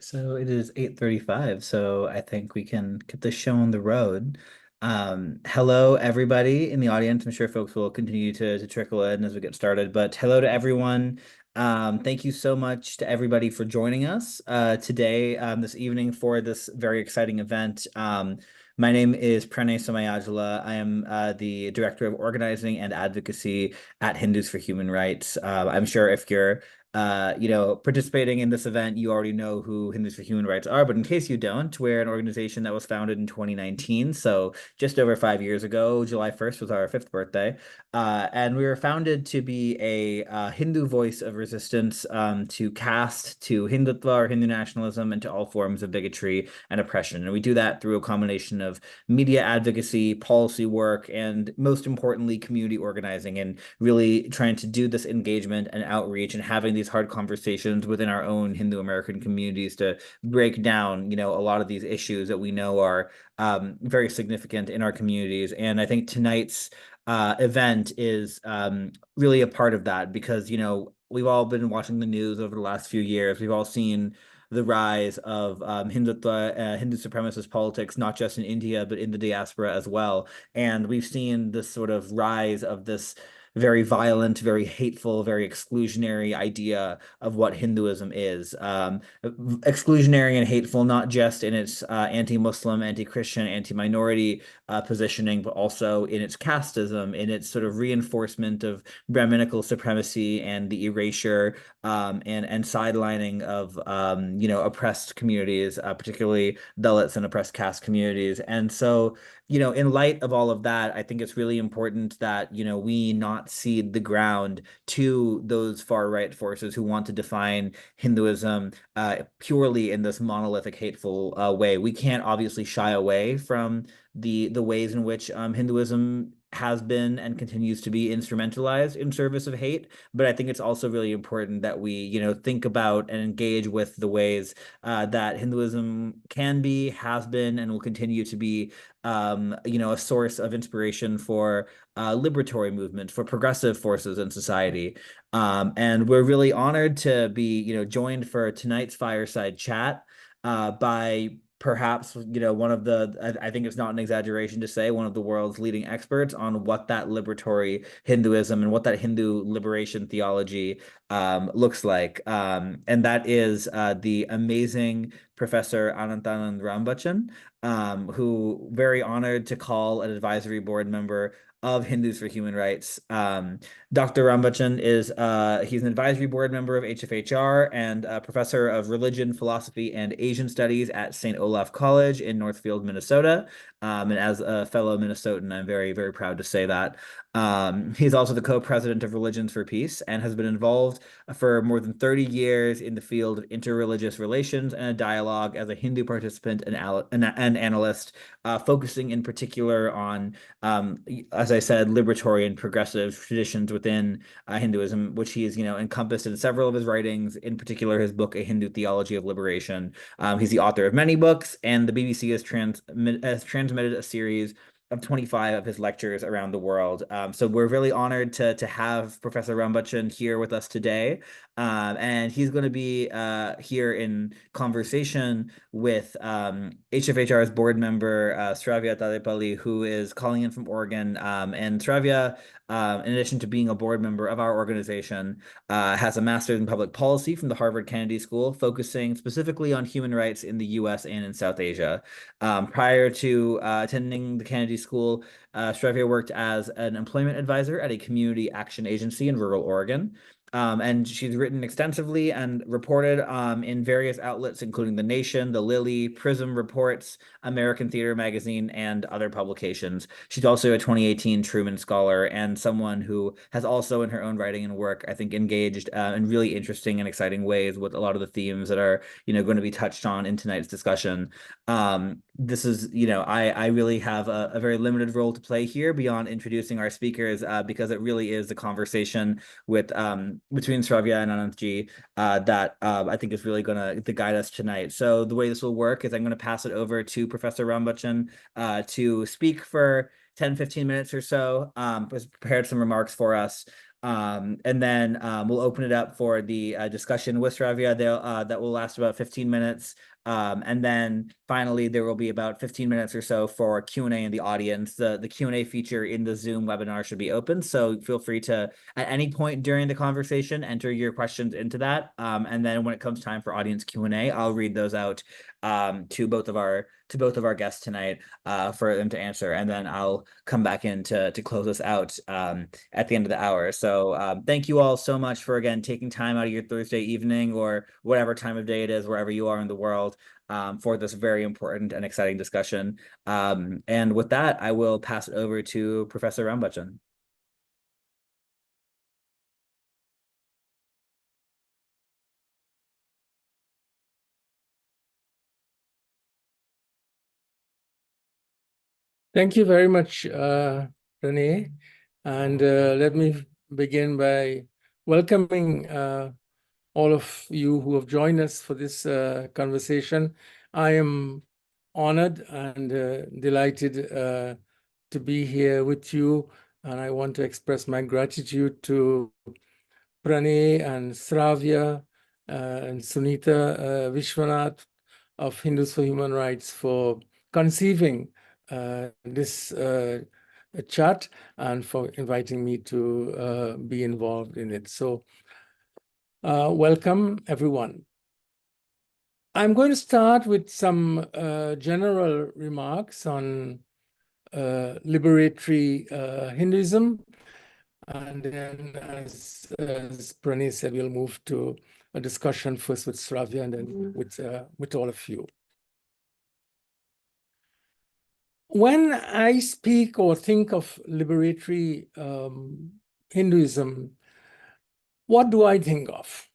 So it is 8:35, so I think we can get the show on the road. Hello, everybody in the audience. I'm sure folks will continue to trickle in as we get started, but hello to everyone. Thank you so much to everybody for joining us today, this evening for this very exciting event. My name is Pranay Somayajula. I am the Director of Organizing and Advocacy at Hindus for Human Rights. I'm sure if you're participating in this event, you already know who Hindus for Human Rights are, but in case you don't, we're an organization that was founded in 2019, so just over 5 years ago. July 1st was our fifth birthday, and we were founded to be a Hindu voice of resistance to caste, to Hindutva or Hindu nationalism, and to all forms of bigotry and oppression. And we do that through a combination of media advocacy, policy work, and most importantly, community organizing, and really trying to do this engagement and outreach and having these hard conversations within our own Hindu American communities to break down, a lot of these issues that we know are very significant in our communities. And I think tonight's event is really a part of that because, we've all been watching the news over the last few years. We've all seen the rise of Hindutva, Hindu supremacist politics, not just in India, but in the diaspora as well. And we've seen this sort of rise of this very violent, very hateful, very exclusionary idea of what Hinduism is. Exclusionary and hateful, not just in its anti-Muslim, anti-Christian, anti-minority positioning, but also in its casteism, in its sort of reinforcement of Brahminical supremacy and the erasure and sidelining of oppressed communities, particularly Dalits and oppressed caste communities. And so, in light of all of that, I think it's really important that, we not cede the ground to those far right forces who want to define Hinduism purely in this monolithic, hateful way. We can't obviously shy away from the ways in which Hinduism has been and continues to be instrumentalized in service of hate. But I think it's also really important that we, think about and engage with the ways that Hinduism can be, has been, and will continue to be, a source of inspiration for liberatory movement, for progressive forces in society. And we're really honored to be, joined for tonight's fireside chat by perhaps one of I think it's not an exaggeration to say one of the world's leading experts on what that liberatory Hinduism and what that Hindu liberation theology looks like, and that is the amazing Professor Anantanand Rambachan, who very honored to call an advisory board member of Hindus for Human Rights. Dr. Rambachan is he's an advisory board member of HfHR and a professor of religion, philosophy, and Asian studies at St. Olaf College in Northfield, Minnesota. And as a fellow Minnesotan, I'm very, very proud to say that. He's also the co-president of Religions for Peace and has been involved for more than 30 years in the field of interreligious relations and a dialogue as a Hindu participant and analyst, focusing in particular on, as I said, liberatory and progressive traditions within Hinduism, which he has, encompassed in several of his writings, in particular his book, A Hindu Theology of Liberation. He's the author of many books, and the BBC has transmitted a series of 25 of his lectures around the world. So we're really honored to have Professor Rambachan here with us today. And he's going to be here in conversation with HfHR's board member, Sravya Tadepalli, who is calling in from Oregon. And Sravya, in addition to being a board member of our organization, has a master's in public policy from the Harvard Kennedy School, focusing specifically on human rights in the US and in South Asia. Prior to attending the Kennedy School, Sravya worked as an employment advisor at a community action agency in rural Oregon. And she's written extensively and reported in various outlets, including The Nation, The Lily, Prism Reports, American Theater Magazine, and other publications. She's also a 2018 Truman Scholar and someone who has also, in her own writing and work, I think, engaged in really interesting and exciting ways with a lot of the themes that are, going to be touched on in tonight's discussion. This is, I really have a very limited role to play here beyond introducing our speakers because it really is the conversation with between Sravya and Anantji that I think is really going to guide us tonight. So the way this will work is I'm going to pass it over to Professor Rambachan to speak for 10, 15 minutes or so, has prepared some remarks for us. And then we'll open it up for the discussion with Sravya. That will last about 15 minutes. And then finally, there will be about 15 minutes or so for Q&A in the audience. The Q&A feature in the Zoom webinar should be open, so feel free to, at any point during the conversation, enter your questions into that. And then when it comes time for audience Q&A, I'll read those out to both of our guests tonight for them to answer, and then I'll come back in to close us out at the end of the hour. So thank you all so much for, again, taking time out of your Thursday evening or whatever time of day it is, wherever you are in the world, for this very important and exciting discussion. And with that, I will pass it over to Professor Rambachan. Thank you very much, Renee. And let me begin by welcoming all of you who have joined us for this conversation. I am honored and delighted to be here with you, and I want to express my gratitude to Pranay and Sravya and Sunita Vishwanath of Hindus for Human Rights for conceiving this chat and for inviting me to be involved in it. So welcome, everyone. I'm going to start with some general remarks on liberatory Hinduism. And then, as Pranay said, we'll move to a discussion first with Sravya and then with all of you. When I speak or think of liberatory Hinduism, what do I think of?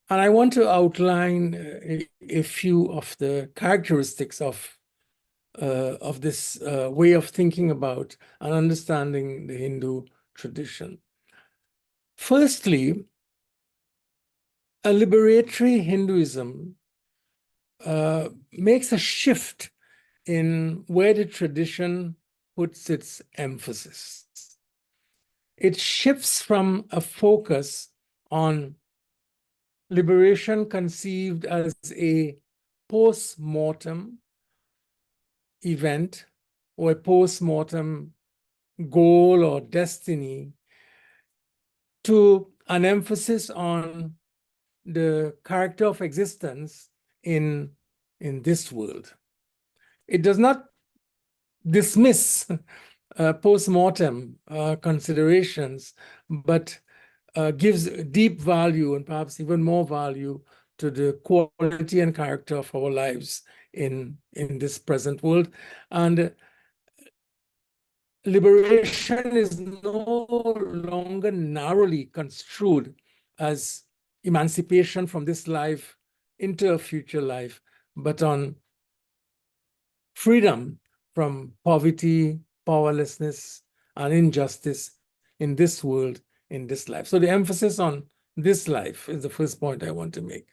And I want to outline a few of the characteristics of this way of thinking about and understanding the Hindu tradition. Firstly, a liberatory Hinduism makes a shift in where the tradition puts its emphasis. It shifts from a focus on liberation conceived as a post-mortem event or a post-mortem goal or destiny to an emphasis on the character of existence in this world. It does not dismiss post-mortem considerations, but gives deep value and perhaps even more value to the quality and character of our lives in this present world. And liberation is no longer narrowly construed as emancipation from this life into a future life, but on freedom from poverty, powerlessness, and injustice in this world, in this life. So the emphasis on this life is the first point I want to make.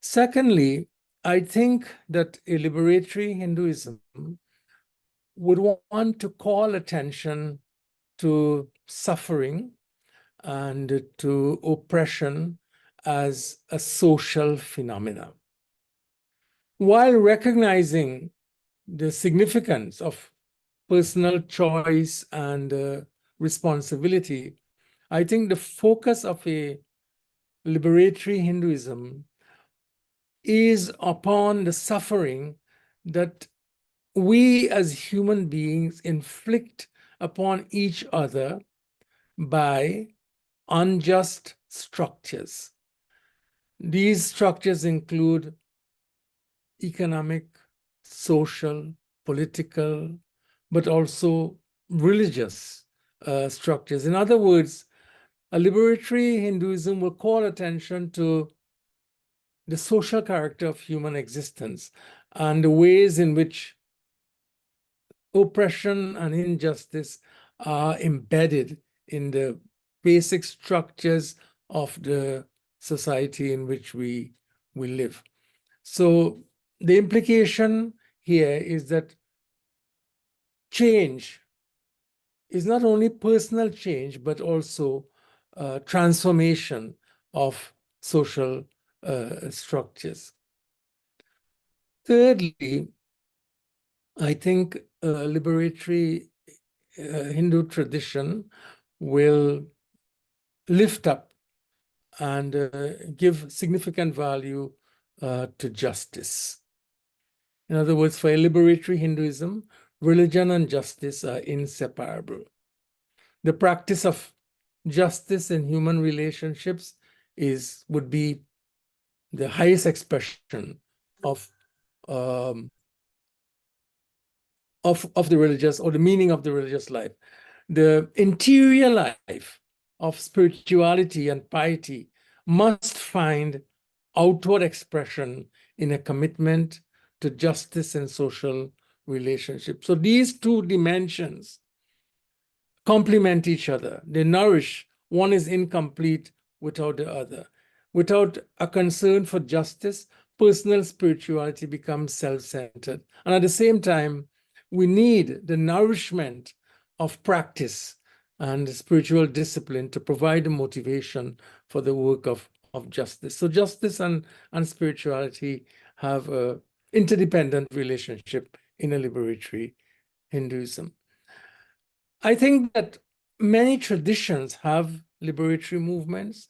Secondly, I think that a liberatory Hinduism would want to call attention to suffering and to oppression as a social phenomena, while recognizing the significance of personal choice and responsibility. I think the focus of a liberatory Hinduism is upon the suffering that we as human beings inflict upon each other by unjust structures. These structures include economic, social, political, but also religious structures. In other words, a liberatory Hinduism will call attention to the social character of human existence and the ways in which oppression and injustice are embedded in the basic structures of the society in which we live. So the implication here is that change is not only personal change, but also transformation of social structures. Thirdly, I think liberatory Hindu tradition will lift up and give significant value to justice. In other words, for a liberatory Hinduism, religion and justice are inseparable. The practice of justice in human relationships would be the highest expression of um, the religious, or the meaning of the religious life. The interior life of spirituality and piety must find outward expression in a commitment to justice and social relationships. So these two dimensions complement each other. They nourish. One is incomplete without the other. Without a concern for justice, personal spirituality becomes self-centered. And at the same time, we need the nourishment of practice and spiritual discipline to provide the motivation for the work of justice. So justice and spirituality have an interdependent relationship in a liberatory Hinduism. I think that many traditions have liberatory movements.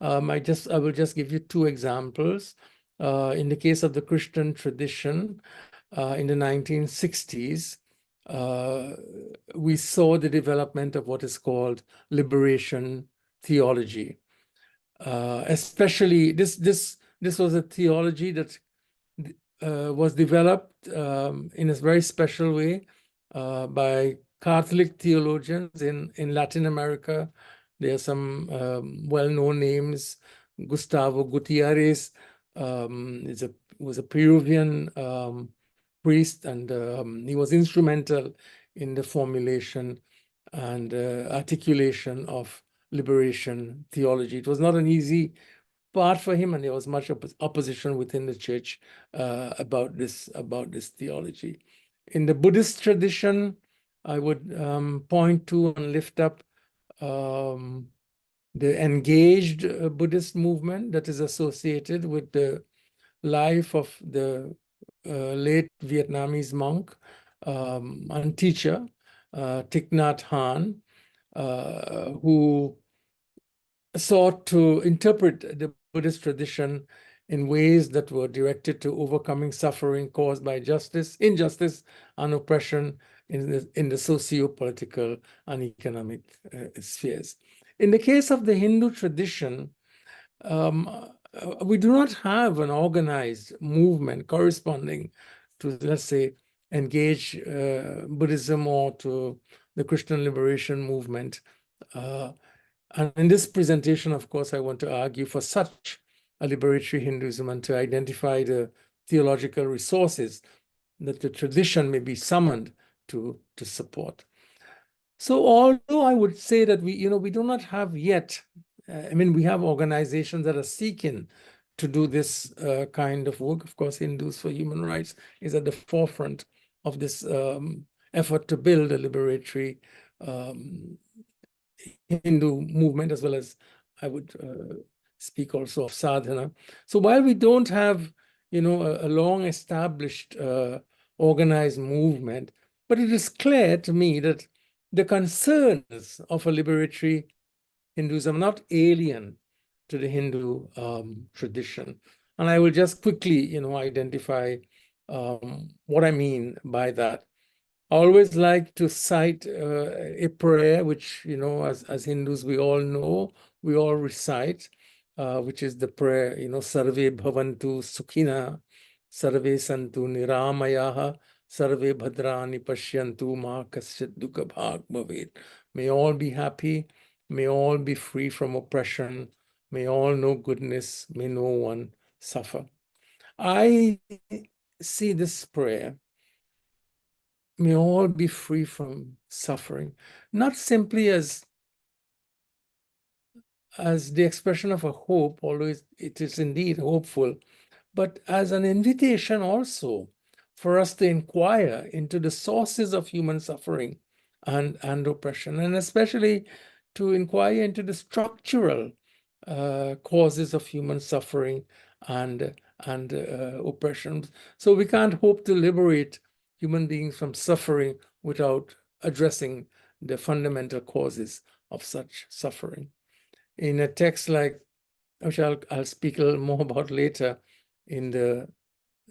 I will just give you two examples. In the case of the Christian tradition, in the 1960s, we saw the development of what is called liberation theology. Especially this was a theology that was developed in a very special way by Catholic theologians in Latin America. There are some well-known names. Gustavo Gutierrez was a Peruvian priest, and he was instrumental in the formulation and articulation of liberation theology. It was not an easy part for him, and there was much opposition within the church about this theology. In the Buddhist tradition, I would point to and lift up the engaged Buddhist movement that is associated with the life of the late Vietnamese monk and teacher, Thich Nhat Hanh, who sought to interpret the Buddhist tradition in ways that were directed to overcoming suffering caused by injustice, and oppression in the socio-political and economic spheres. In the case of the Hindu tradition, we do not have an organized movement corresponding to, let's say, engage Buddhism or to the Christian liberation movement. And in this presentation, of course, I want to argue for such a liberatory Hinduism and to identify the theological resources that the tradition may be summoned to support. So although I would say that we do not have yet, we have organizations that are seeking to do this kind of work. Of course, Hindus for Human Rights is at the forefront of this effort to build a liberatory Hindu movement, as well as I would speak also of sadhana. So while we don't have, a long established organized movement, but it is clear to me that the concerns of a liberatory Hinduism are not alien to the Hindu tradition. And I will just quickly, identify what I mean by that. I always like to cite a prayer, which, as Hindus, we all know, we all recite, which is the prayer, Sarve Bhavantu Sukhina, Sarve Santu Niramayaha, Sarve Bhadrani Pashyantu Ma Kasyat Dukha Bhag Bhavet. May all be happy, may all be free from oppression, may all know goodness, may no one suffer. I see this prayer, may all be free from suffering, not simply as the expression of a hope, although it is indeed hopeful, but as an invitation also for us to inquire into the sources of human suffering and oppression, and especially to inquire into the structural causes of human suffering and oppression. So we can't hope to liberate human beings from suffering without addressing the fundamental causes of such suffering. In a text like, which I'll speak a little more about later, in the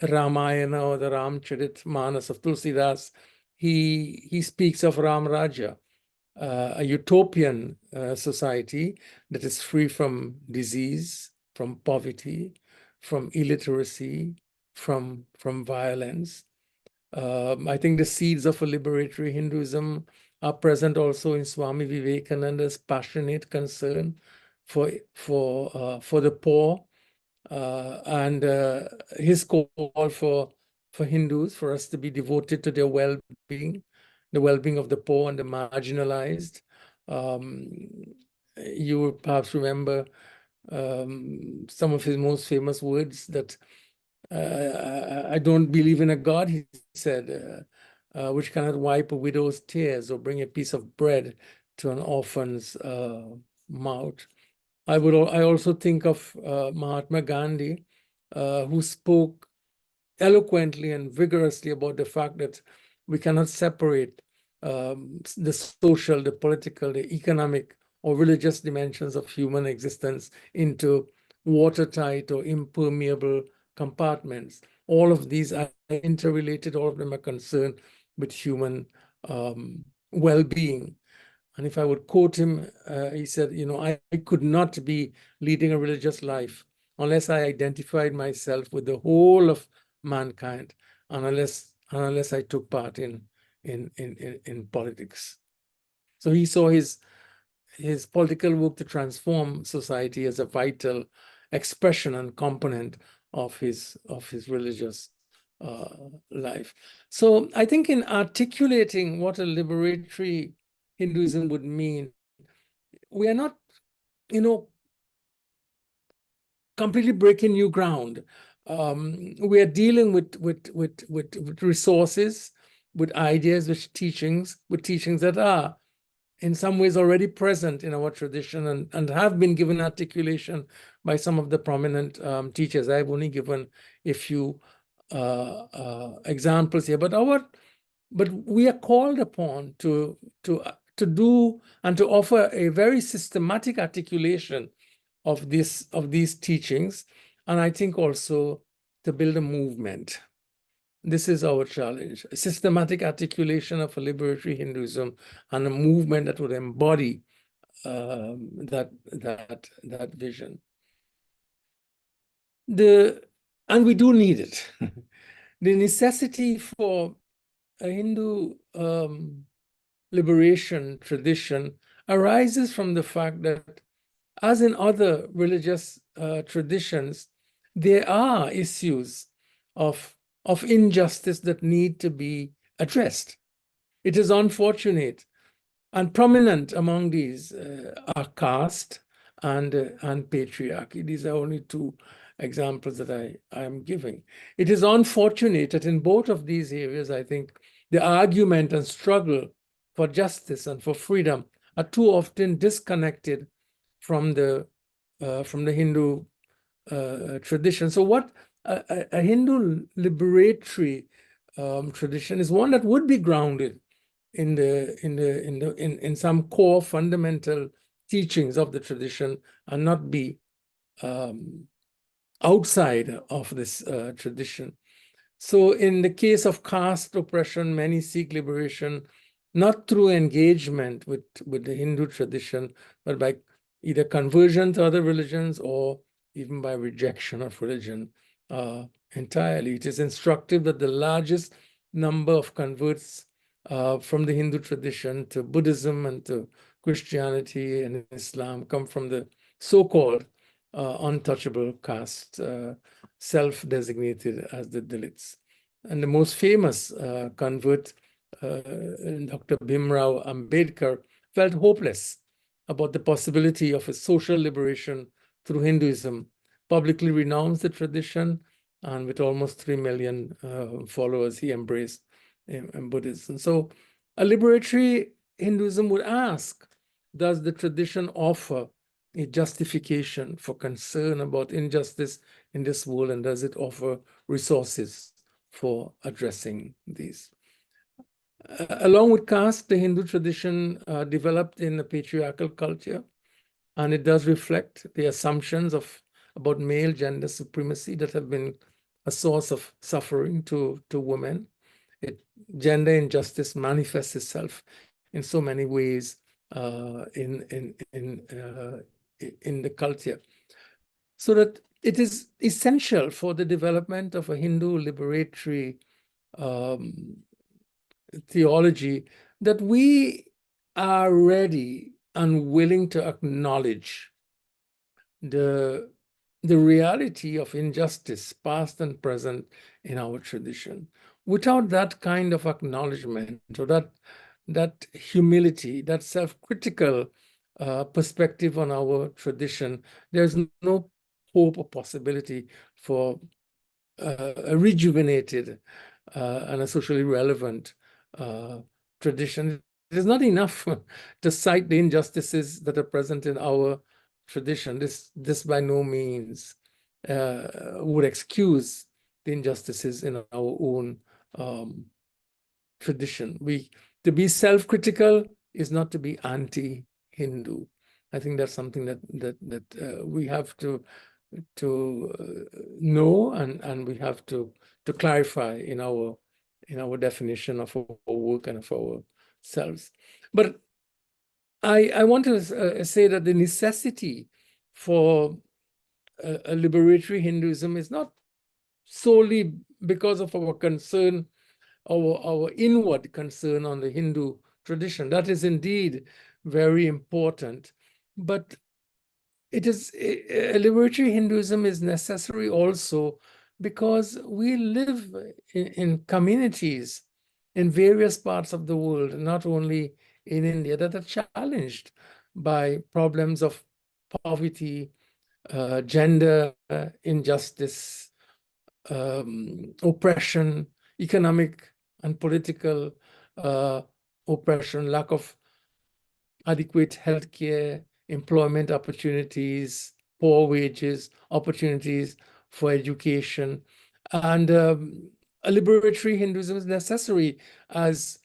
Ramayana or the Ramcharitmanas of Tulsidas, he speaks of Ram Raja, a utopian society that is free from disease, from poverty, from illiteracy, from violence. I think the seeds of a liberatory Hinduism are present also in Swami Vivekananda's passionate concern for the poor, and his call for Hindus, for us to be devoted to their well-being, the well-being of the poor and the marginalized. You will perhaps remember some of his most famous words, that I don't believe in a God, he said, which cannot wipe a widow's tears or bring a piece of bread to an orphan's mouth. I also think of Mahatma Gandhi, who spoke eloquently and vigorously about the fact that we cannot separate the social, the political, the economic, or religious dimensions of human existence into watertight or impermeable compartments. All of these are interrelated, all of them are concerned with human well-being. And if I would quote him, he said, I could not be leading a religious life unless I identified myself with the whole of mankind, and unless I took part in politics. So he saw his political work to transform society as a vital expression and component of his religious life. So I think in articulating what a liberatory Hinduism would mean, we are not, completely breaking new ground. We are dealing with resources, with ideas, with teachings that are in some ways already present in our tradition and have been given articulation by some of the prominent teachers. I've only given a few examples here, but we are called upon to do and to offer a very systematic articulation of these teachings, and I think also to build a movement. This is our challenge: a systematic articulation of a liberatory Hinduism and a movement that would embody that vision. And we do need it. The necessity for a Hindu liberation tradition arises from the fact that, as in other religious traditions, there are issues of injustice that need to be addressed. It is unfortunate, and prominent among these are caste and patriarchy. These are only two examples that I am giving. It is unfortunate that in both of these areas, I think the argument and struggle for justice and for freedom are too often disconnected from the Hindu tradition. So what a Hindu liberatory tradition is one that would be grounded in some core fundamental teachings of the tradition and not be outside of this tradition. So in the case of caste oppression, many seek liberation not through engagement with the Hindu tradition, but by either conversion to other religions or even by rejection of religion entirely. It is instructive that the largest number of converts from the Hindu tradition to Buddhism and to Christianity and Islam come from the so-called untouchable caste, self-designated as the Dalits. And the most famous convert, Dr. Bhimrao Ambedkar, felt hopeless about the possibility of a social liberation through Hinduism, publicly renounced the tradition, and with almost 3 million followers, he embraced Buddhism. So a liberatory Hinduism would ask, does the tradition offer a justification for concern about injustice in this world, and does it offer resources for addressing these? Along with caste, the Hindu tradition developed in a patriarchal culture, and it does reflect the assumptions about male gender supremacy that have been a source of suffering to women. Gender injustice manifests itself in so many ways in the culture. So that it is essential for the development of a Hindu liberatory theology that we are ready and willing to acknowledge the reality of injustice, past and present, in our tradition. Without that kind of acknowledgement, or that humility, that self-critical perspective on our tradition, there's no hope or possibility for a rejuvenated and a socially relevant tradition. It is not enough to cite the injustices that are present in our tradition. This by no means would excuse the injustices in our own tradition. To be self-critical is not to be anti-Hindu. I think that's something that we have to know, and we have to clarify in our definition of our work and of ourselves. But I want to say that the necessity for a liberatory Hinduism is not solely because of our concern, our inward concern on the Hindu tradition. That is indeed very important. But it is a liberatory Hinduism is necessary also because we live in communities in various parts of the world, not only in India, that are challenged by problems of poverty, gender injustice, oppression, economic and political oppression, lack of adequate healthcare, employment opportunities, poor wages, opportunities for education. And a liberatory Hinduism is necessary as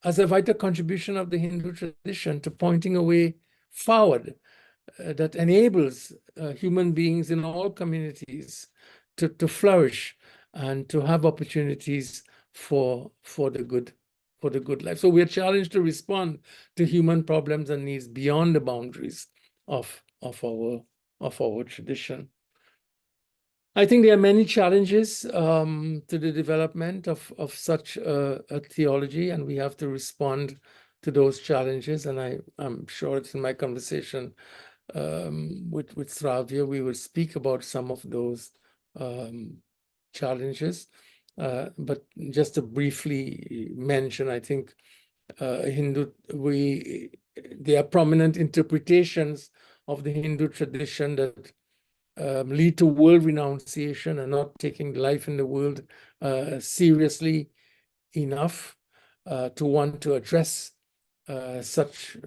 a vital contribution of the Hindu tradition to pointing a way forward that enables human beings in all communities to flourish and to have opportunities for the good life. So we are challenged to respond to human problems and needs beyond the boundaries of our tradition. I think there are many challenges to the development of such a theology, and we have to respond to those challenges. And I'm sure it's in my conversation with Sravya, we will speak about some of those challenges. But just to briefly mention, I think there are prominent interpretations of the Hindu tradition that lead to world renunciation and not taking life in the world seriously enough to want to address such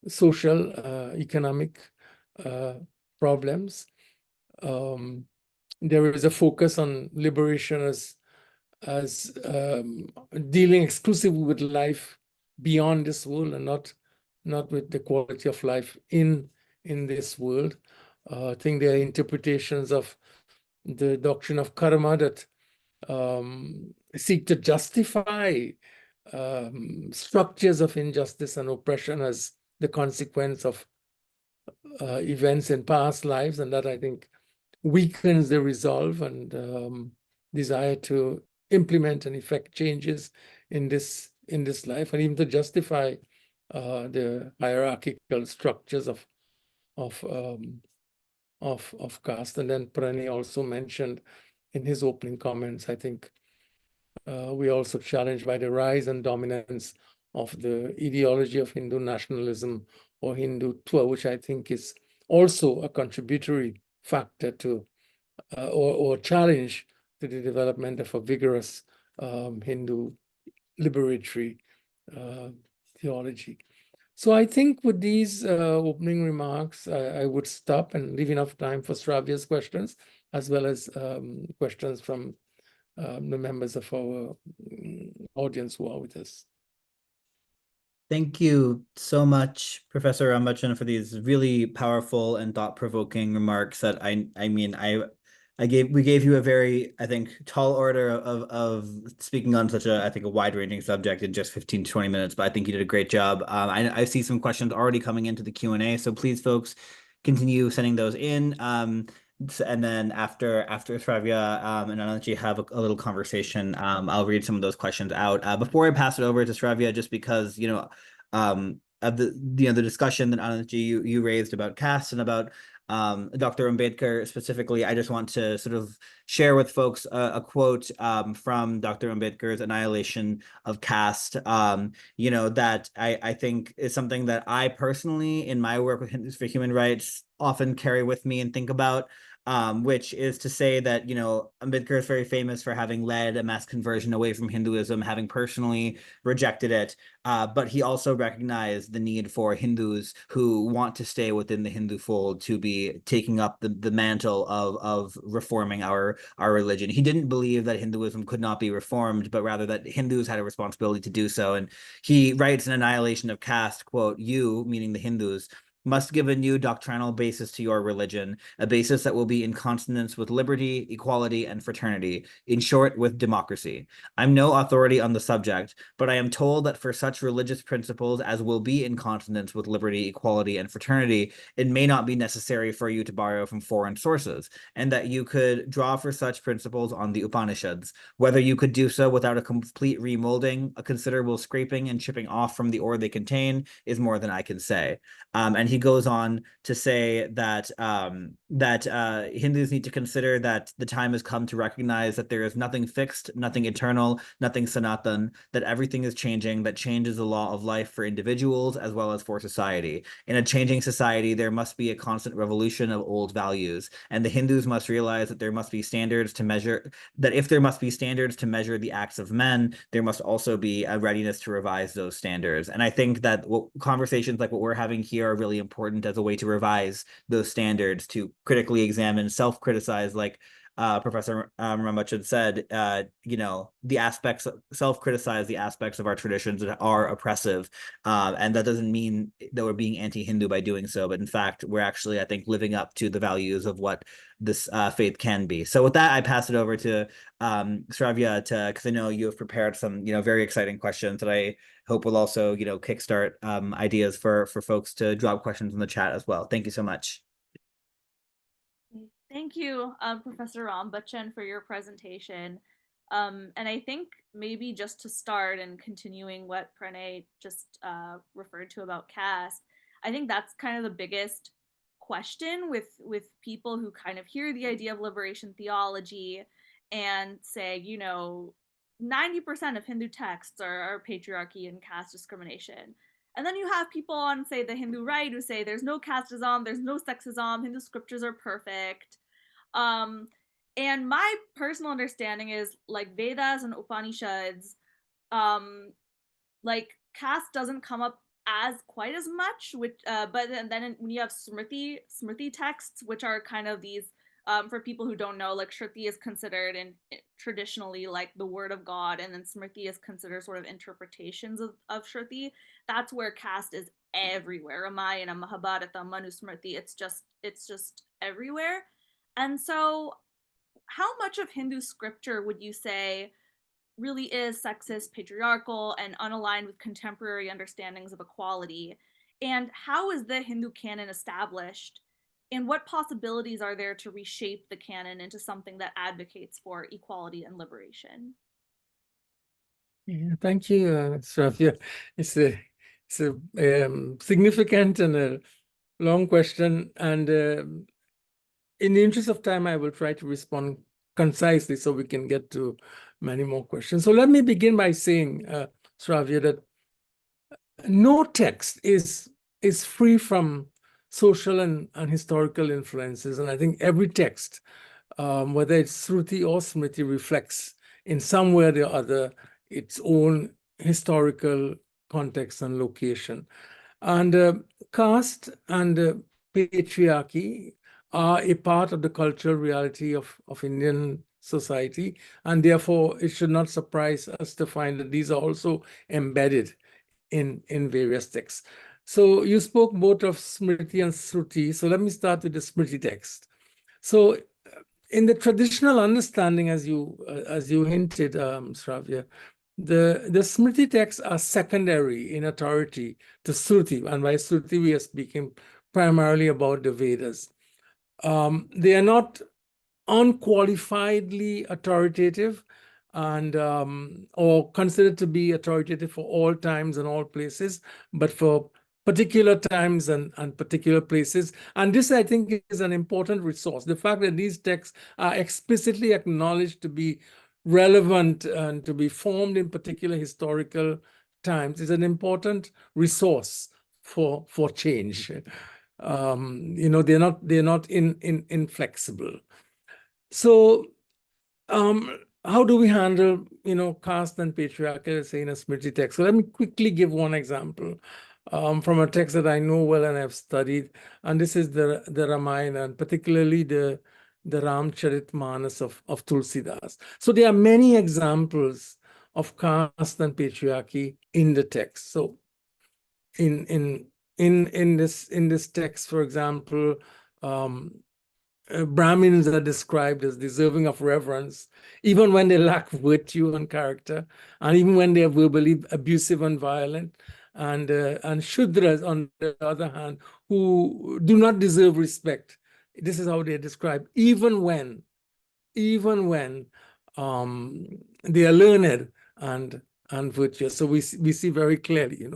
social, economic problems. There is a focus on liberation as dealing exclusively with life beyond this world and not with the quality of life in this world. I think there are interpretations of the doctrine of karma that seek to justify structures of injustice and oppression as the consequence of events in past lives, and that I think weakens the resolve and desire to implement and effect changes in this life, and even to justify the hierarchical structures of caste. And then Prani also mentioned in his opening comments, I think we're also challenged by the rise and dominance of the ideology of Hindu nationalism or Hindutva, which I think is also a contributory factor to or challenge to the development of a vigorous Hindu liberatory theology. So I think with these opening remarks, I would stop and leave enough time for Sravya's questions, as well as questions from the members of our audience who are with us. Thank you so much, Professor Rambachan, for these really powerful and thought-provoking remarks that we gave you a very, I think, tall order of speaking on such a, I think, a wide-ranging subject in just 15 to 20 minutes, but I think you did a great job. I see some questions already coming into the Q&A, so please, folks, continue sending those in. And then after Sravya and Ananji have a little conversation, I'll read some of those questions out. Before I pass it over to Sravya, just because, of the discussion that Ananji you raised about caste and about Dr. Ambedkar specifically, I just want to sort of share with folks a quote from Dr. Ambedkar's Annihilation of Caste, that I think is something that I personally, in my work with Hindus for Human Rights, often carry with me and think about. Which is to say that, Ambedkar is very famous for having led a mass conversion away from Hinduism, having personally rejected it. But he also recognized the need for Hindus who want to stay within the Hindu fold to be taking up the mantle of reforming our religion. He didn't believe that Hinduism could not be reformed, but rather that Hindus had a responsibility to do so. And he writes in Annihilation of Caste, quote, "You," meaning the Hindus, "must give a new doctrinal basis to your religion, a basis that will be in consonance with liberty, equality, and fraternity, in short, with democracy. I'm no authority on the subject, but I am told that for such religious principles as will be in consonance with liberty, equality, and fraternity, it may not be necessary for you to borrow from foreign sources, and that you could draw for such principles on the Upanishads. Whether you could do so without a complete remolding, a considerable scraping and chipping off from the ore they contain, is more than I can say." And he goes on to say that Hindus need to consider that the time has come to recognize that there is nothing fixed, nothing eternal, nothing sanatan, that everything is changing, that change is the law of life for individuals as well as for society. In a changing society, there must be a constant revolution of old values, and the Hindus must realize that there must be standards to measure, that if there must be standards to measure the acts of men, there must also be a readiness to revise those standards. And I think that conversations like what we're having here are really important as a way to revise those standards, to critically examine, self-criticize, like Professor Rambachan said, self-criticize the aspects of our traditions that are oppressive. And that doesn't mean that we're being anti-Hindu by doing so, but in fact, we're actually, I think, living up to the values of what this faith can be. So with that, I pass it over to Sravya, because I know you have prepared some, very exciting questions that I hope will also, kickstart ideas for folks to drop questions in the chat as well. Thank you so much. Thank you, Professor Rambachan, for your presentation. And I think maybe just to start and continuing what Pranay just referred to about caste, I think that's kind of the biggest question with people who kind of hear the idea of liberation theology and say, 90% of Hindu texts are patriarchy and caste discrimination. And then you have people on, say, the Hindu right who say there's no casteism, there's no sexism, Hindu scriptures are perfect. And my personal understanding is, like, Vedas and Upanishads, like, caste doesn't come up as quite as much, which but then when you have smriti texts, which are kind of these, for people who don't know, like, Shruti is considered traditionally like the word of God, and then Smriti is considered sort of interpretations of Shruti. That's where caste is everywhere. Ramayana, Mahabharata, Manusmriti, it's just everywhere. And so how much of Hindu scripture would you say really is sexist, patriarchal, and unaligned with contemporary understandings of equality? And how is the Hindu canon established? And what possibilities are there to reshape the canon into something that advocates for equality and liberation? Yeah, thank you, Sravya. It's a significant and a long question, and in the interest of time, I will try to respond concisely so we can get to many more questions. So let me begin by saying, Sravya, that no text is free from social and historical influences. And I think every text, whether it's Shruti or Smriti, reflects in some way or the other its own historical context and location. And caste and patriarchy are a part of the cultural reality of Indian society, and therefore it should not surprise us to find that these are also embedded in various texts. So you spoke both of Smriti and Sruti. So let me start with the Smriti text. So in the traditional understanding, as you hinted, Sravya, the Smriti texts are secondary in authority to Sruti, and by Sruti we are speaking primarily about the Vedas. They are not unqualifiedly authoritative and or considered to be authoritative for all times and all places, but for particular times and particular places. And this, I think, is an important resource. The fact that these texts are explicitly acknowledged to be relevant and to be formed in particular historical times is an important resource for change. They're not inflexible. So how do we handle, caste and patriarchy, say, in a Smriti text? So let me quickly give one example from a text that I know well and have studied, and this is the Ramayana, and particularly the Ramcharitmanas of Tulsidas. So there are many examples of caste and patriarchy in the text. So in this text, for example, Brahmins are described as deserving of reverence, even when they lack virtue and character, and even when they are verbally abusive and violent. And Shudras, on the other hand, who do not deserve respect. This is how they're described, even when they are learned and virtuous. So we see very clearly,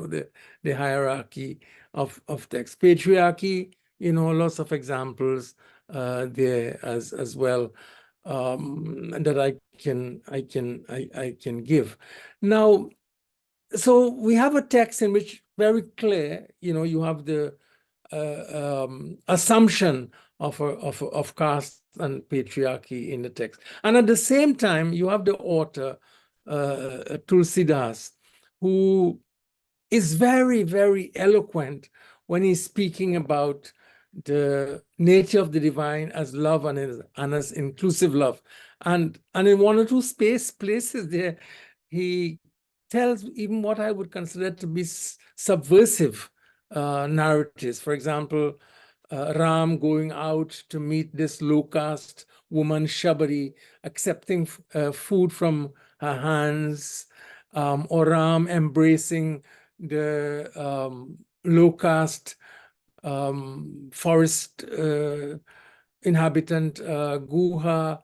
the hierarchy of text. Patriarchy, lots of examples there as well that I can give. Now, so we have a text in which very clear, you have the assumption of caste and patriarchy in the text, and at the same time you have the author Tulsidas, who is very, very eloquent when he's speaking about the nature of the divine as love and as inclusive love. And in one or two places there, he tells even what I would consider to be subversive narratives. For example, Ram going out to meet this low-caste woman, Shabari, accepting food from her hands, or Ram embracing the low-caste forest inhabitant, Guha,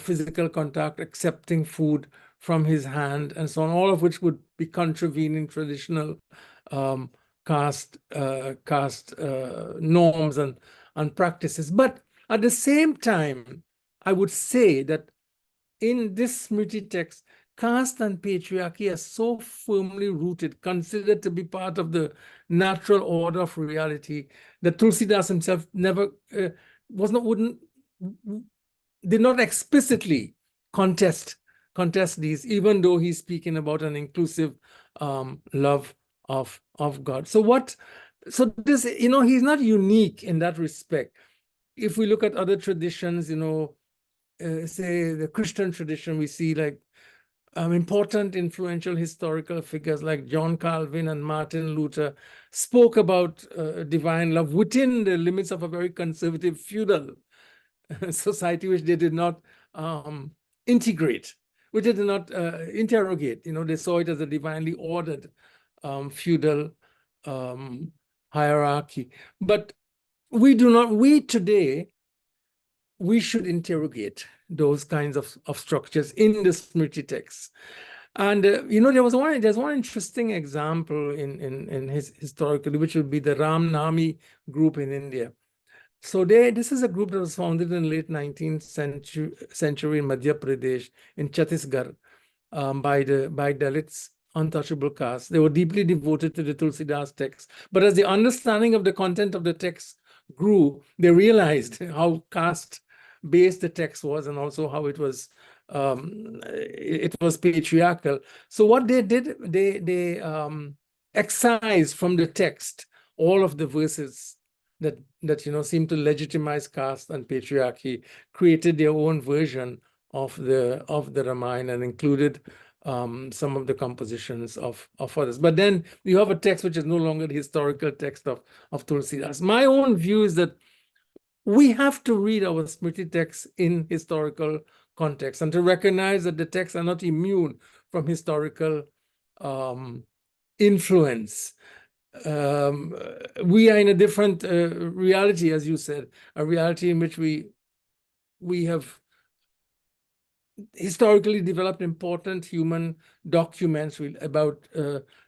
physical contact, accepting food from his hand, and so on, all of which would be contravening traditional caste norms and practices. But at the same time, I would say that in this Smriti text, caste and patriarchy are so firmly rooted, considered to be part of the natural order of reality, that Tulsidas himself never did not explicitly contest these, even though he's speaking about an inclusive love of God. So this, he's not unique in that respect. If we look at other traditions, say the Christian tradition, we see like important influential historical figures like John Calvin and Martin Luther spoke about divine love within the limits of a very conservative feudal society, which they did not integrate, which they did not interrogate. They saw it as a divinely ordered feudal hierarchy. But we today, we should interrogate those kinds of structures in the Smriti texts. And there's one interesting example in historically, which would be the Ram Nami group in India. So this is a group that was founded in the late 19th century in Madhya Pradesh, in Chhattisgarh, by Dalits, untouchable caste. They were deeply devoted to the Tulsidas text. But as the understanding of the content of the text grew, they realized how caste-based the text was, and also how it was patriarchal. So what they did, they excise from the text all of the verses that seem to legitimize caste and patriarchy, created their own version of the Ramayana and included some of the compositions of others. But then you have a text which is no longer the historical text of Tulsidas. My own view is that we have to read our Smriti texts in historical context and to recognize that the texts are not immune from historical influence. We are in a different reality, as you said, a reality in which we have historically developed important human documents about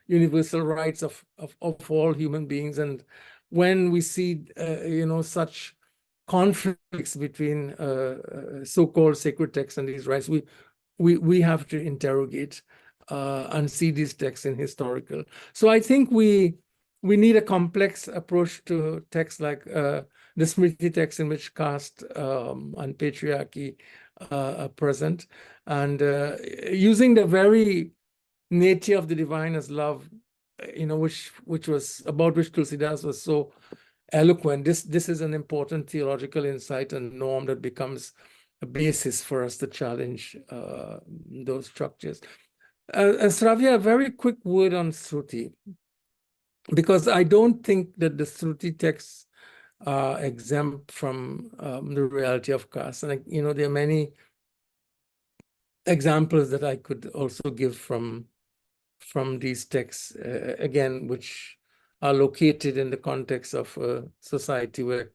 universal rights of all human beings. And when we see, such conflicts between so-called sacred texts and these rights, we have to interrogate and see these texts in historical. So I think we need a complex approach to texts like the Smriti text, in which caste and patriarchy are present, and using the very nature of the divine as love, which was about which Tulsidas was so eloquent. This is an important theological insight and norm that becomes a basis for us to challenge those structures. Sravya, a very quick word on Shruti, because I don't think that the Shruti texts are exempt from the reality of caste. And there are many examples that I could also give from these texts, again, which are located in the context of a society where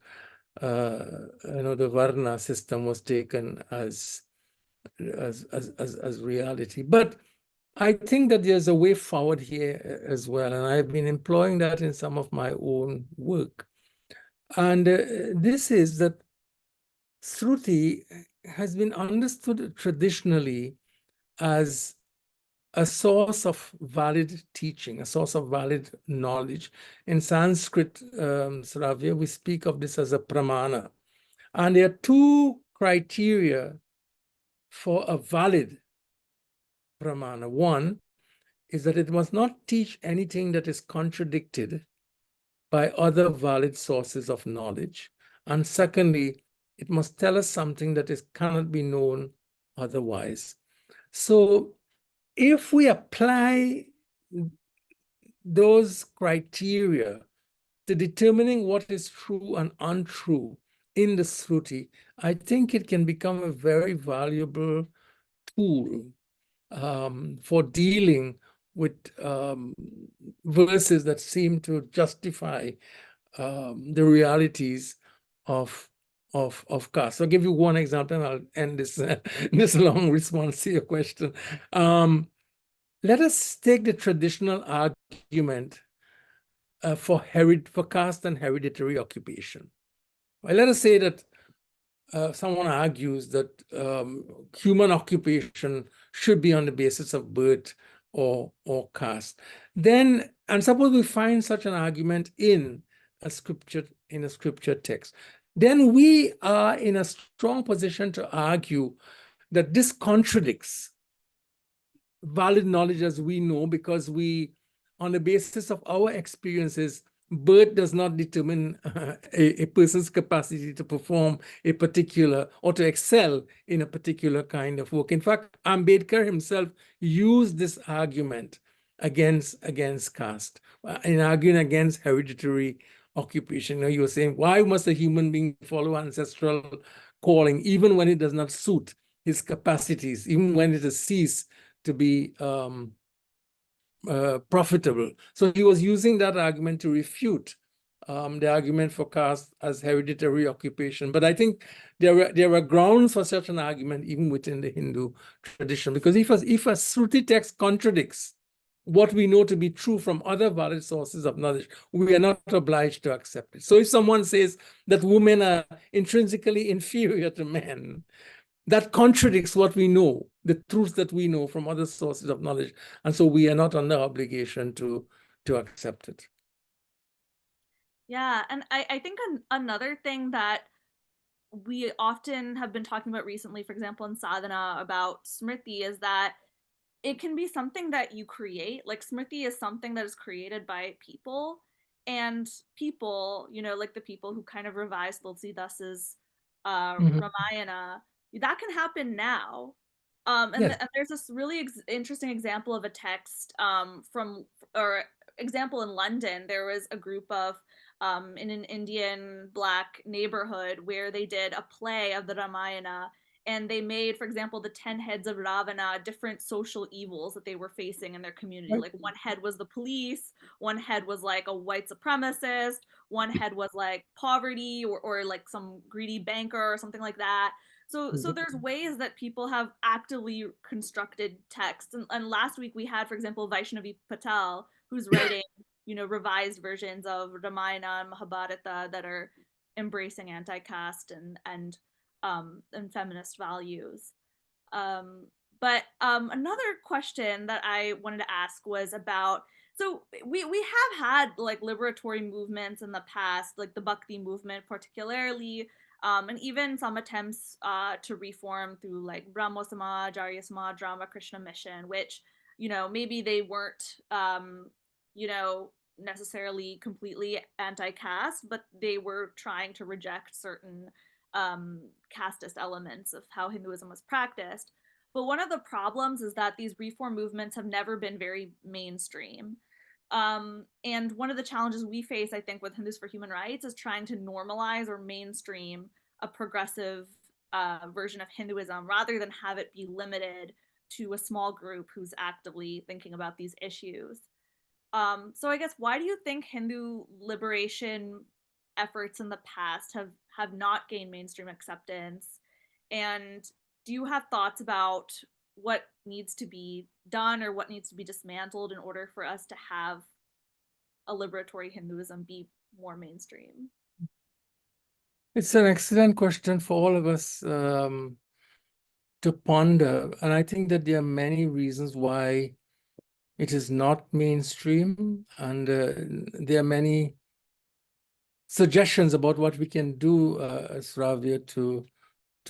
the Varna system was taken as reality. But I think that there's a way forward here as well, and I've been employing that in some of my own work. And this is that Shruti has been understood traditionally as a source of valid teaching, a source of valid knowledge. In Sanskrit, Sravya, we speak of this as a pramana. And there are two criteria for a valid pramana. One is that it must not teach anything that is contradicted by other valid sources of knowledge. And secondly, it must tell us something that cannot be known otherwise. So if we apply those criteria to determining what is true and untrue in the Shruti, I think it can become a very valuable tool for dealing with verses that seem to justify the realities of caste. I'll give you one example, and I'll end this this long response to your question. Let us take the traditional argument for caste and hereditary occupation. Well, let us say that someone argues that human occupation should be on the basis of birth or caste. Then, and suppose we find such an argument in a scripture text, then we are in a strong position to argue that this contradicts valid knowledge as we know, because we, on the basis of our experiences, birth does not determine a person's capacity to perform a particular or to excel in a particular kind of work. In fact, Ambedkar himself used this argument against caste, in arguing against hereditary occupation. You were saying, why must a human being follow ancestral calling, even when it does not suit his capacities, even when it has ceased to be profitable? So he was using that argument to refute the argument for caste as hereditary occupation. But I think there are grounds for such an argument even within the Hindu tradition, because if a Shruti text contradicts what we know to be true from other valid sources of knowledge, we are not obliged to accept it. So if someone says that women are intrinsically inferior to men, that contradicts what we know, the truths that we know from other sources of knowledge. And so we are not under obligation to accept it. Yeah, and I think another thing that we often have been talking about recently, for example, in sadhana about Smriti, is that it can be something that you create. Like Smriti is something that is created by people, and people, like the people who kind of revised Tulsidas's Ramayana, that can happen now. Yes. And there's this really interesting example of a text or example in London. There was a group of in an Indian Black neighborhood where they did a play of the Ramayana, and they made, for example, the 10 heads of Ravana different social evils that they were facing in their community. Right. Like one head was the police, one head was like a white supremacist, one head was like poverty or like some greedy banker or something like that. So there's ways that people have actively constructed text. And last week we had, for example, Vaishnavi Patel, who's writing, revised versions of Ramayana and Mahabharata that are embracing anti-caste and feminist values. But another question that I wanted to ask was about, so we have had like liberatory movements in the past, like the Bhakti movement particularly, and even some attempts to reform through like Brahmo Samaj, Arya Samaj, Ramakrishna Mission, which, maybe they weren't, necessarily completely anti-caste, but they were trying to reject certain casteist elements of how Hinduism was practiced. But one of the problems is that these reform movements have never been very mainstream. And one of the challenges we face, I think, with Hindus for Human Rights is trying to normalize or mainstream a progressive version of Hinduism rather than have it be limited to a small group who's actively thinking about these issues. So I guess, why do you think Hindu liberation efforts in the past have not gained mainstream acceptance? And do you have thoughts about what needs to be done or what needs to be dismantled in order for us to have a liberatory Hinduism be more mainstream? It's an excellent question for all of us to ponder. And I think that there are many reasons why it is not mainstream. And there are many suggestions about what we can do, Sravya, to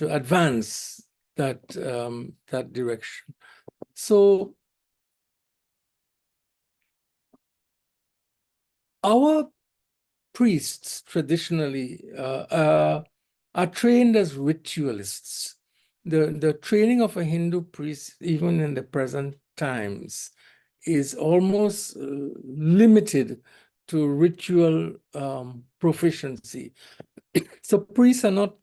advance that that direction. So our priests traditionally are trained as ritualists. The training of a Hindu priest, even in the present times, is almost limited to ritual proficiency. So priests are not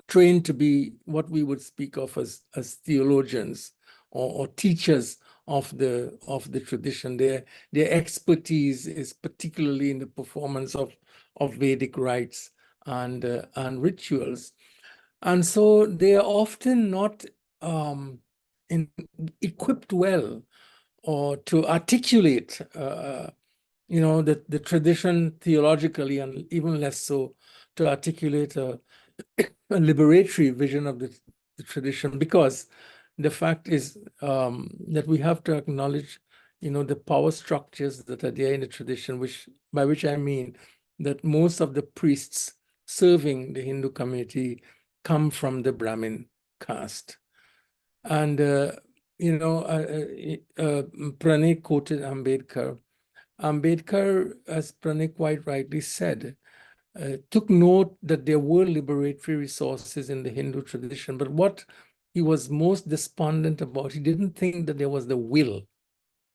trained to be what we would speak of as theologians or teachers of the tradition. Their expertise is particularly in the performance of Vedic rites and rituals, and so they are often not equipped well or to articulate the tradition theologically, and even less so to articulate a liberatory vision of the tradition, because the fact is that we have to acknowledge, the power structures that are there in the tradition, by which I mean that most of the priests serving the Hindu community come from the Brahmin caste. And, Pranay quoted Ambedkar. Ambedkar, as Pranay quite rightly said, took note that there were liberatory resources in the Hindu tradition, but what he was most despondent about, he didn't think that there was the will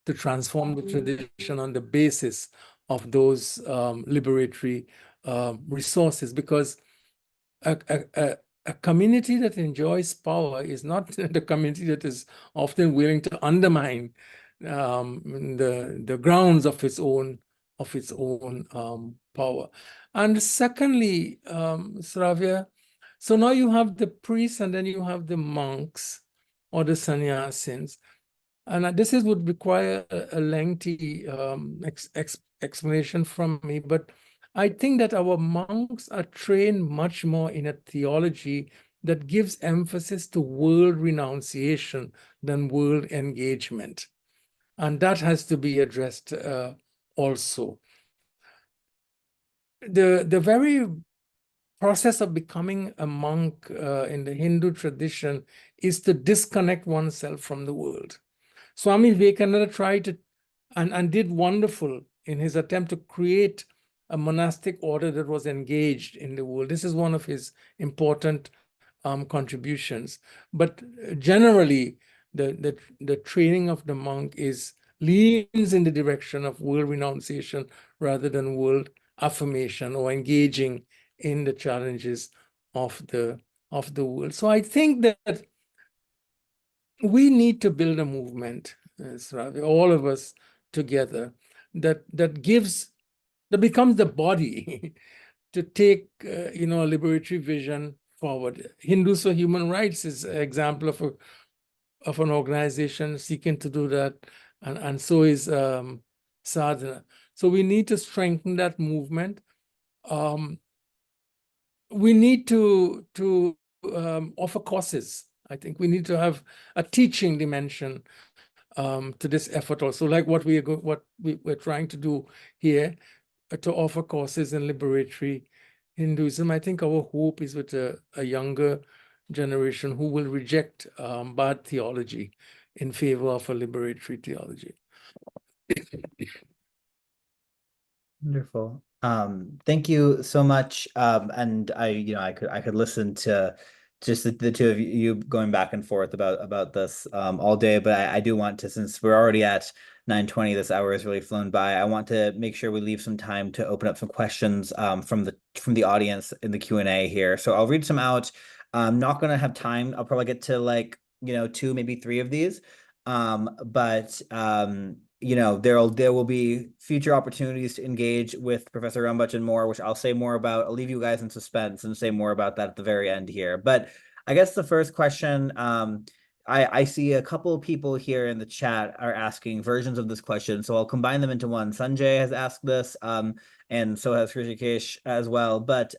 to transform the tradition on the basis of those liberatory resources, because a community that enjoys power is not the community that is often willing to undermine the grounds of its own power. And secondly, Sravya, so now you have the priests and then you have the monks or the sannyasins. And this would require a lengthy explanation from me, but I think that our monks are trained much more in a theology that gives emphasis to world renunciation than world engagement. And that has to be addressed also. The very process of becoming a monk in the Hindu tradition is to disconnect oneself from the world. Swami Vivekananda tried to, and did wonderful in his attempt to create a monastic order that was engaged in the world. This is one of his important contributions. But generally, the training of the monk leans in the direction of world renunciation rather than world affirmation or engaging in the challenges of the world. So I think that we need to build a movement, Sravya, all of us together, that becomes the body to take a liberatory vision forward. Hindus for Human Rights is an example of an organization seeking to do that, and so is Sadhana. So we need to strengthen that movement. We need to offer courses. I think we need to have a teaching dimension to this effort also, like what we're trying to do here, to offer courses in liberatory Hinduism. I think our hope is with a younger generation who will reject bad theology in favor of a liberatory theology. Wonderful. Thank you so much. And I could listen to just the two of you going back and forth about this all day, but I do want to, since we're already at 9:20, this hour has really flown by. I want to make sure we leave some time to open up some questions from the audience in the Q&A here. So I'll read some out. I'm not going to have time. I'll probably get to like, 2, maybe 3 of these. But there will be future opportunities to engage with Professor Rambachan more, which I'll say more about. I'll leave you guys in suspense and say more about that at the very end here. But I guess the first question, I see a couple of people here in the chat are asking versions of this question, so I'll combine them into one. Sanjay has asked this, and so has Hrishikesh as well. But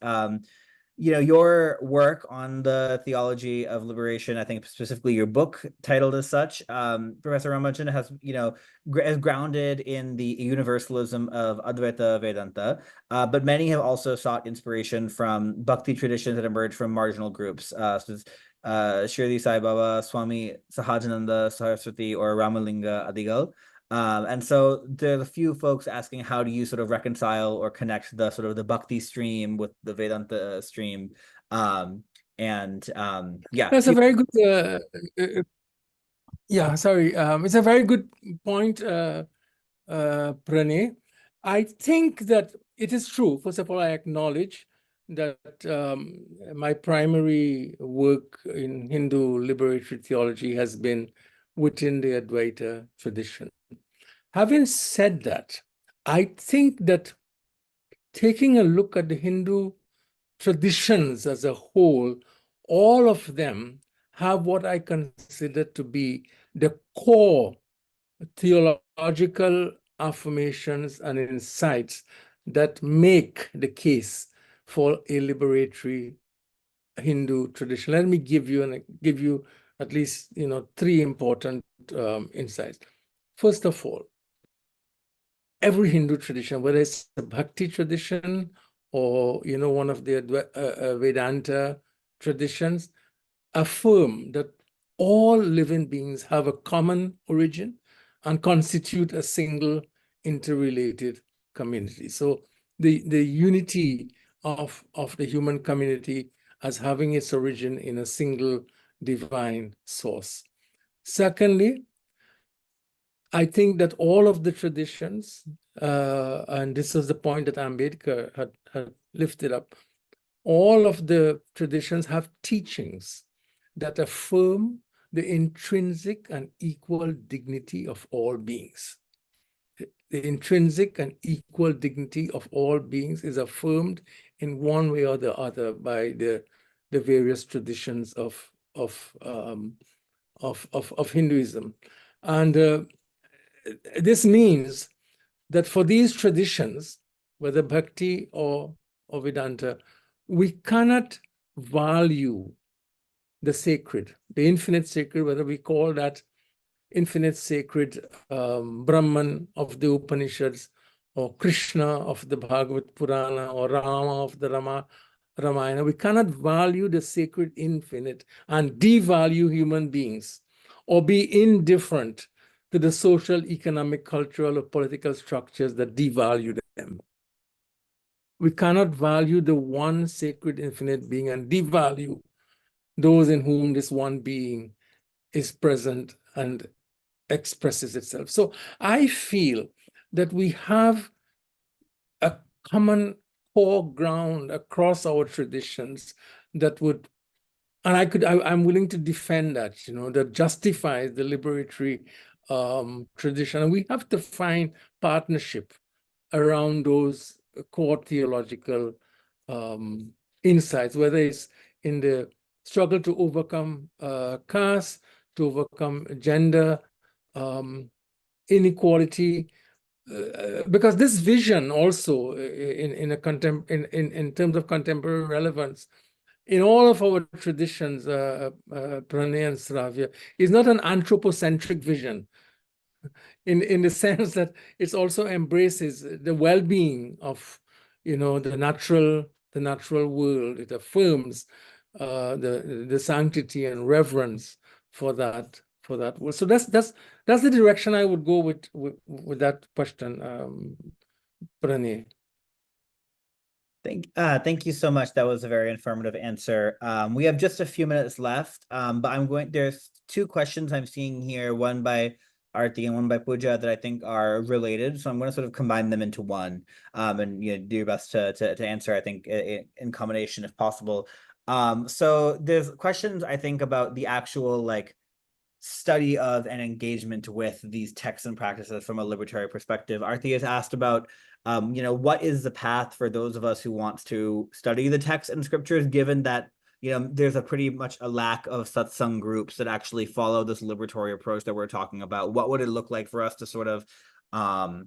your work on the theology of liberation, I think specifically your book titled as such, Professor Rambachan, has, is grounded in the universalism of Advaita Vedanta, but many have also sought inspiration from Bhakti traditions that emerged from marginal groups, such as Shirdi Sai Baba, Swami Sahajananda Saraswati, or Ramalinga Adigal. And so there's a few folks asking, how do you sort of reconcile or connect the sort of the Bhakti stream with the Vedanta stream? Yeah. That's a very good, it's a very good point, Pranay. I think that it is true. First of all, I acknowledge that my primary work in Hindu liberatory theology has been within the Advaita tradition. Having said that, I think that taking a look at the Hindu traditions as a whole, all of them have what I consider to be the core theological affirmations and insights that make the case for a liberatory Hindu tradition. Let me give you at least 3 important insights. First of all, every Hindu tradition, whether it's a Bhakti tradition or one of the Vedanta traditions, affirm that all living beings have a common origin and constitute a single interrelated community. So the unity of the human community as having its origin in a single divine source. Secondly, I think that all of the traditions, and this is the point that Ambedkar had lifted up, all of the traditions have teachings that affirm the intrinsic and equal dignity of all beings. The intrinsic and equal dignity of all beings is affirmed in one way or the other by the various traditions of Hinduism. And this means that for these traditions, whether Bhakti or Vedanta, we cannot value the sacred, the infinite sacred, whether we call that infinite sacred Brahman of the Upanishads, or Krishna of the Bhagavad Purana, or Rama of the Ramayana. We cannot value the sacred infinite and devalue human beings, or be indifferent to the social, economic, cultural, or political structures that devalue them. We cannot value the one sacred infinite being and devalue those in whom this one being is present and expresses itself. So I feel that we have a common core ground across our traditions that would, and I'm willing to defend that, that justifies the liberatory tradition. And we have to find partnership around those core theological insights, whether it's in the struggle to overcome caste, to overcome gender inequality, because this vision also in terms of contemporary relevance in all of our traditions, Pranay and Sravya, is not an anthropocentric vision in the sense that it also embraces the well-being of the natural world. It affirms the sanctity and reverence for that world. So that's the direction I would go with that question, Pranay. Thank you so much. That was a very informative answer. We have just a few minutes left, but there's two questions I'm seeing here, one by Arti and one by Pooja, that I think are related. So I'm going to sort of combine them into one, and do your best to answer, I think, in combination if possible. So there's questions, I think, about the actual study of and engagement with these texts and practices from a libertarian perspective. Arti has asked about what is the path for those of us who wants to study the texts and scriptures, given that there's a pretty much a lack of satsang groups that actually follow this liberatory approach that we're talking about. What would it look like for us to sort of I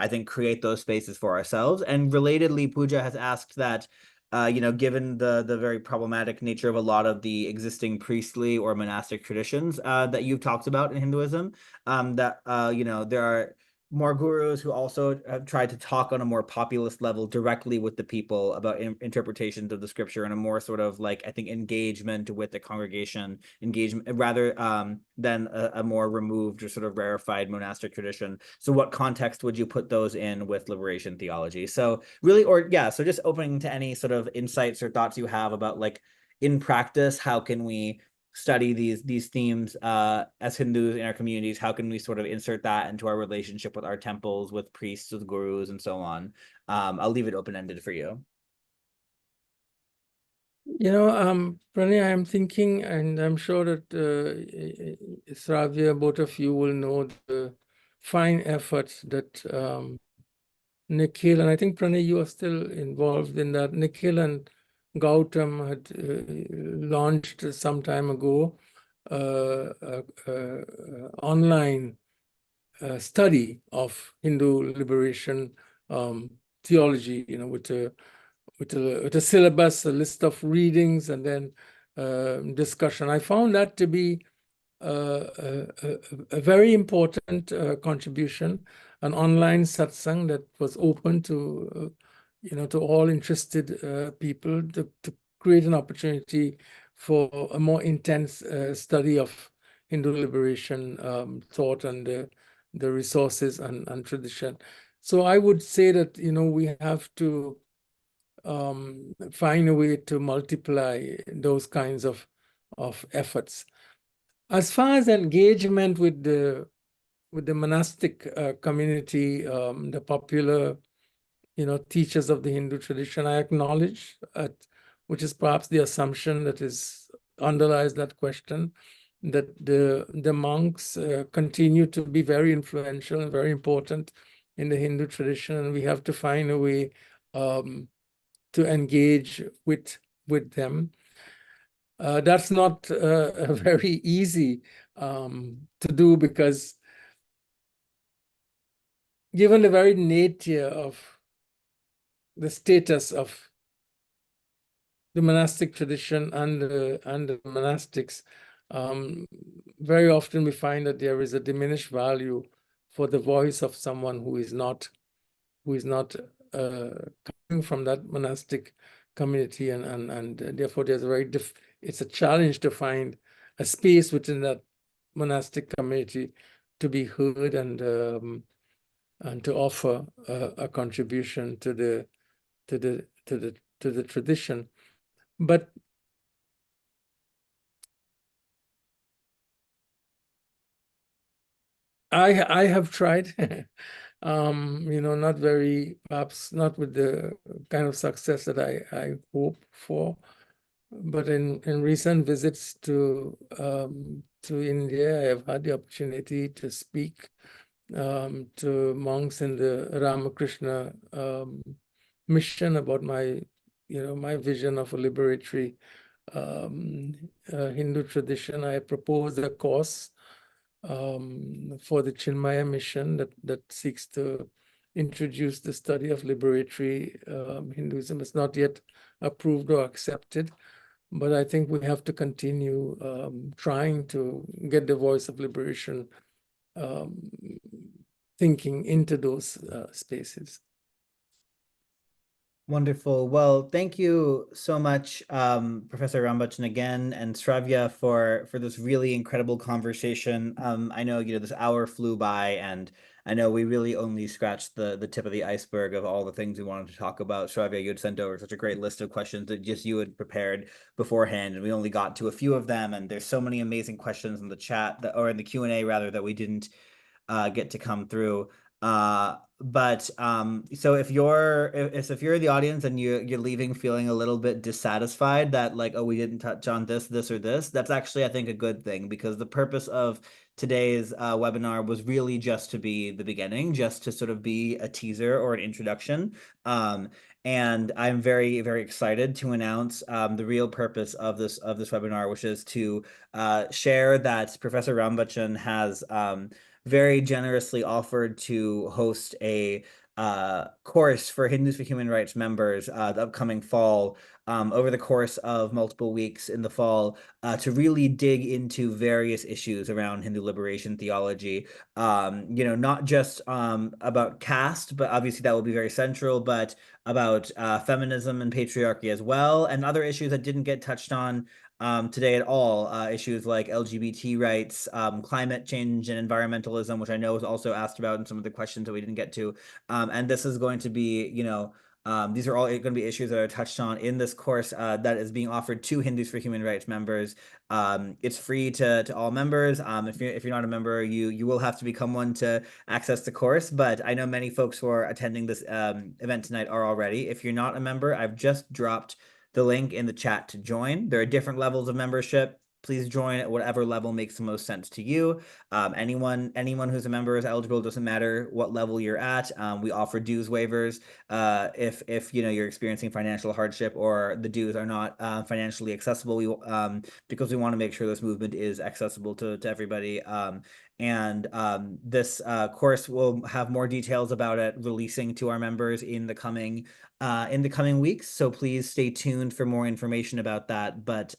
think create those spaces for ourselves? And relatedly, Pooja has asked that given the very problematic nature of a lot of the existing priestly or monastic traditions that you've talked about in Hinduism, that there are more gurus who also have tried to talk on a more populist level directly with the people about interpretations of the scripture and a more sort of I think engagement with the congregation, engagement rather than a more removed or sort of rarefied monastic tradition. So what context would you put those in with liberation theology? So really, so just opening to any sort of insights or thoughts you have about in practice, how can we study these themes as Hindus in our communities? How can we sort of insert that into our relationship with our temples, with priests, with gurus, and so on? I'll leave it open-ended for you. Pranay, I'm thinking, and I'm sure that Sravya, both of you will know the fine efforts that Nikhil, and I think Pranay, you are still involved in that. Nikhil and Gautam had launched some time ago online study of Hindu liberation theology, with a syllabus, a list of readings, and then discussion. I found that to be a very important contribution, an online satsang that was open to to all interested people to create an opportunity for a more intense study of Hindu liberation thought and the resources and tradition. So I would say that we have to find a way to multiply those kinds of efforts. As far as engagement with the monastic community, the popular teachers of the Hindu tradition, I acknowledge which is perhaps the assumption that underlies that question, that the monks continue to be very influential and very important in the Hindu tradition, and we have to find a way to engage with them. That's not very easy to do, because given the very nature of the status of the monastic tradition and the monastics, very often we find that there is a diminished value for the voice of someone who is not coming from that monastic community, and therefore there's it's a challenge to find a space within that monastic community to be heard and to offer a contribution to the tradition. But I have tried, perhaps not with the kind of success that I hope for, but in recent visits to India, I have had the opportunity to speak to monks in the Ramakrishna mission about my vision of a liberatory Hindu tradition. I proposed a course for the Chinmaya mission that seeks to introduce the study of liberatory Hinduism. It's not yet approved or accepted, but I think we have to continue trying to get the voice of liberation thinking into those spaces. Wonderful. Well, thank you so much, Professor Rambachan again, and Sravya for this really incredible conversation. I know, this hour flew by, and I know we really only scratched the tip of the iceberg of all the things we wanted to talk about. Sravya, you had sent over such a great list of questions that just you had prepared beforehand, and we only got to a few of them. And there's so many amazing questions in the chat or in the Q&A rather, that we didn't get to come through. So if you're in the audience and you're leaving feeling a little bit dissatisfied that like, oh, we didn't touch on this or this, that's actually, I think, a good thing, because the purpose of today's webinar was really just to be the beginning, just to sort of be a teaser or an introduction. And I'm very, very excited to announce the real purpose of this webinar, which is to share that Professor Rambachan has very generously offered to host a course for Hindus for Human Rights members the upcoming fall, over the course of multiple weeks in the fall, to really dig into various issues around Hindu liberation theology. Not just about caste, but obviously that will be very central, but about feminism and patriarchy as well, and other issues that didn't get touched on today at all, issues like LGBT rights, climate change and environmentalism, which I know was also asked about in some of the questions that we didn't get to. And this is going to be, these are all going to be issues that are touched on in this course that is being offered to Hindus for Human Rights members. It's free to all members. If you're not a member, you will have to become one to access the course. But I know many folks who are attending this event tonight are already. If you're not a member, I've just dropped the link in the chat to join. There are different levels of membership. Please join at whatever level makes the most sense to you. Anyone who's a member is eligible. Doesn't matter what level you're at. We offer dues waivers if you're experiencing financial hardship or the dues are not financially accessible. Because we want to make sure this movement is accessible to everybody. This course will have more details about it releasing to our members in the coming weeks. So please stay tuned for more information about that. But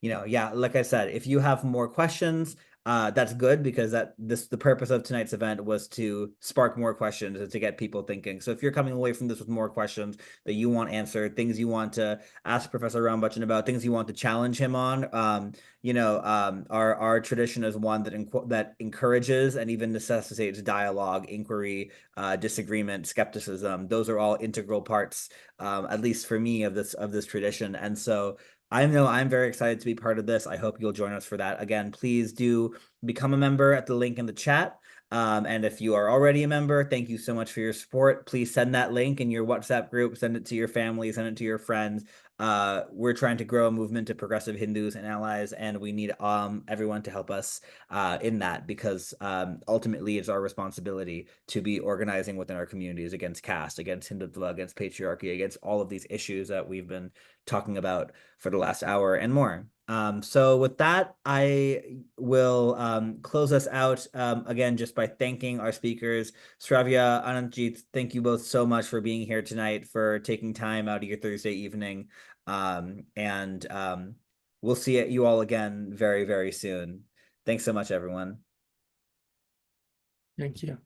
yeah, like I said, if you have more questions, that's good, because the purpose of tonight's event was to spark more questions and to get people thinking. So if you're coming away from this with more questions that you want answered, things you want to ask Professor Rambachan about, things you want to challenge him on, our tradition is one that encourages and even necessitates dialogue, inquiry, disagreement, skepticism. Those are all integral parts, at least for me, of this tradition. And so I know I'm very excited to be part of this. I hope you'll join us for that. Again, please do become a member at the link in the chat. And if you are already a member, thank you so much for your support. Please send that link in your WhatsApp group, send it to your family, send it to your friends. We're trying to grow a movement of progressive Hindus and allies, and we need everyone to help us in that, because ultimately it's our responsibility to be organizing within our communities against caste, against Hindutva, against patriarchy, against all of these issues that we've been talking about for the last hour and more. So with that, I will close us out again just by thanking our speakers. Sravya, Anantjit, thank you both so much for being here tonight, for taking time out of your Thursday evening. We'll see you all again very, very soon. Thanks so much, everyone. Thank you.